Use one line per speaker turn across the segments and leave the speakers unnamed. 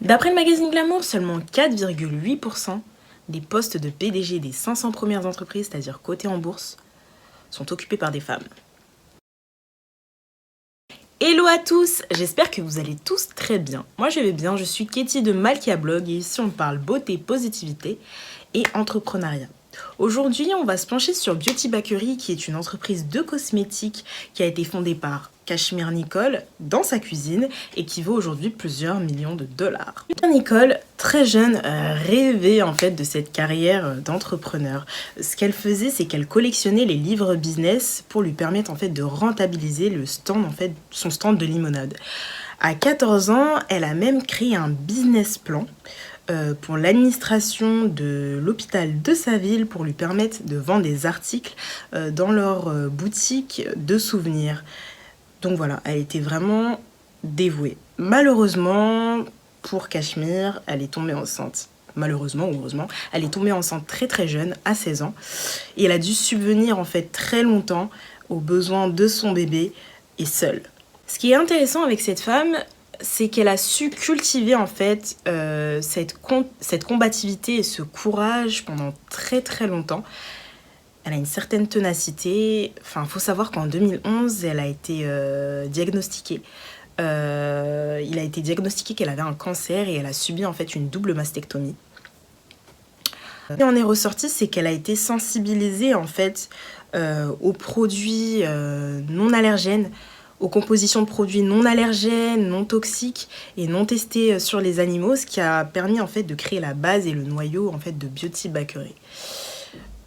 D'après le magazine Glamour, seulement 4,8% des postes de PDG des 500 premières entreprises, c'est-à-dire cotées en bourse, sont occupés par des femmes. Hello à tous, j'espère que vous allez tous très bien. Moi je vais bien, je suis Katie de Malkia Blog et ici on parle beauté, positivité et entrepreneuriat. Aujourd'hui on va se pencher sur Beauty Bakery qui est une entreprise de cosmétiques qui a été fondée par Cashmere Nicole dans sa cuisine et qui vaut aujourd'hui plusieurs millions de dollars. Nicole, très jeune, rêvait en fait de cette carrière d'entrepreneur. Ce qu'elle faisait, c'est qu'elle collectionnait les livres business pour lui permettre en fait de rentabiliser son stand de limonade. À 14 ans, elle a même créé un business plan pour l'administration de l'hôpital de sa ville pour lui permettre de vendre des articles dans leur boutique de souvenirs. Donc voilà, elle était vraiment dévouée. Malheureusement, pour Cashmere, elle est tombée enceinte. Malheureusement ou heureusement, elle est tombée enceinte très très jeune, à 16 ans. Et elle a dû subvenir en fait très longtemps aux besoins de son bébé et seule. Ce qui est intéressant avec cette femme, c'est qu'elle a su cultiver en fait cette combativité et ce courage pendant très très longtemps. Elle a une certaine ténacité. Enfin, il faut savoir qu'en 2011, elle a été diagnostiquée. Il a été diagnostiqué qu'elle avait un cancer et elle a subi en fait une double mastectomie. Ce qui en est ressorti, c'est qu'elle a été sensibilisée en fait aux produits non allergènes, aux compositions de produits non allergènes, non toxiques et non testés sur les animaux, ce qui a permis en fait de créer la base et le noyau en fait de Beauty Bakery.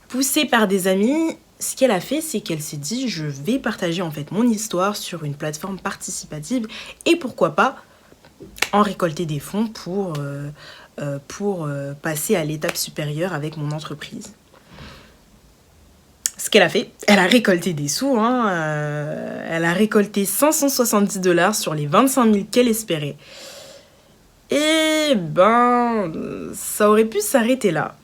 Poussée par des amis, ce qu'elle a fait, c'est qu'elle s'est dit je vais partager en fait mon histoire sur une plateforme participative et pourquoi pas en récolter des fonds pour passer à l'étape supérieure avec mon entreprise. Ce qu'elle a fait, elle a récolté des sous, elle a récolté 570 $ sur les 25 000 qu'elle espérait. Et ben, ça aurait pu s'arrêter là.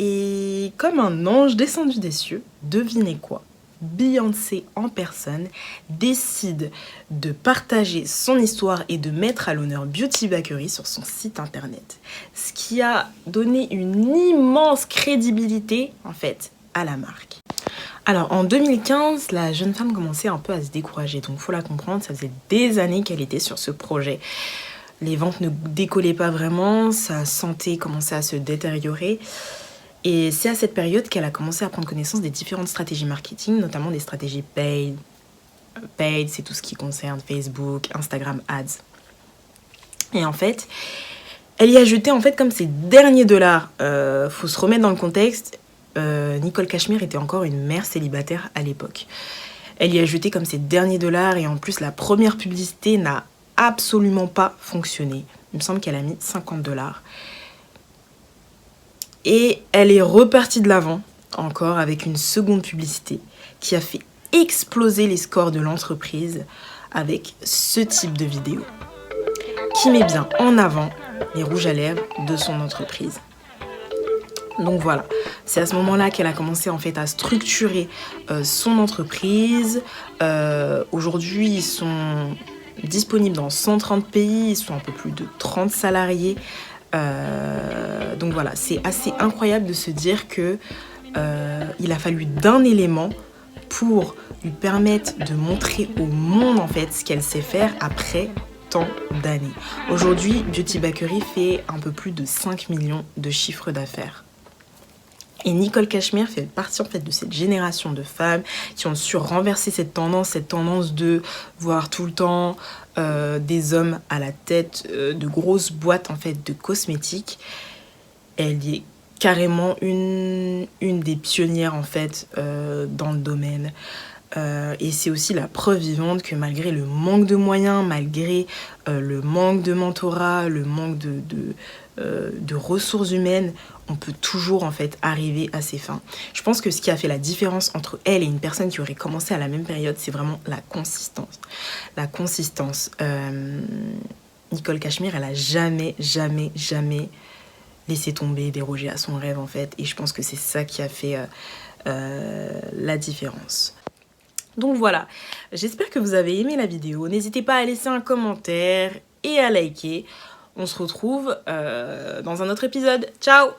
Et comme un ange descendu des cieux, devinez quoi? Beyoncé en personne décide de partager son histoire et de mettre à l'honneur Beauty Bakery sur son site internet. Ce qui a donné une immense crédibilité en fait à la marque. Alors en 2015, la jeune femme commençait un peu à se décourager, donc faut la comprendre, ça faisait des années qu'elle était sur ce projet. Les ventes ne décollaient pas vraiment, sa santé commençait à se détériorer. Et c'est à cette période qu'elle a commencé à prendre connaissance des différentes stratégies marketing, notamment des stratégies paid. Paid, c'est tout ce qui concerne Facebook, Instagram Ads. Et en fait, elle y a jeté en fait comme ses derniers dollars. Faut se remettre dans le contexte. Nicole Cashmere était encore une mère célibataire à l'époque. Elle y a jeté comme ses derniers dollars et en plus la première publicité n'a absolument pas fonctionné. Il me semble qu'elle a mis 50 $. Et elle est repartie de l'avant, encore, avec une seconde publicité qui a fait exploser les scores de l'entreprise avec ce type de vidéo, qui met bien en avant les rouges à lèvres de son entreprise. Donc voilà, c'est à ce moment-là qu'elle a commencé en fait à structurer son entreprise. Aujourd'hui, ils sont disponibles dans 130 pays, ils sont un peu plus de 30 salariés. Donc voilà, c'est assez incroyable de se dire que il a fallu d'un élément pour lui permettre de montrer au monde en fait ce qu'elle sait faire après tant d'années. Aujourd'hui, Beauty Bakery fait un peu plus de 5 millions de chiffre d'affaires. Et Nicole Cashmere fait partie en fait de cette génération de femmes qui ont su renverser cette tendance de voir tout le temps des hommes à la tête de grosses boîtes en fait de cosmétiques. Elle est carrément une des pionnières en fait dans le domaine. Et c'est aussi la preuve vivante que malgré le manque de moyens, malgré le manque de mentorat, le manque de ressources humaines, on peut toujours en fait arriver à ses fins. Je pense que ce qui a fait la différence entre elle et une personne qui aurait commencé à la même période, c'est vraiment la consistance. La consistance. Nicole Cashmere, elle a jamais laissé tomber, déroger à son rêve en fait. Et je pense que c'est ça qui a fait la différence. Donc voilà, j'espère que vous avez aimé la vidéo. N'hésitez pas à laisser un commentaire et à liker. On se retrouve dans un autre épisode. Ciao!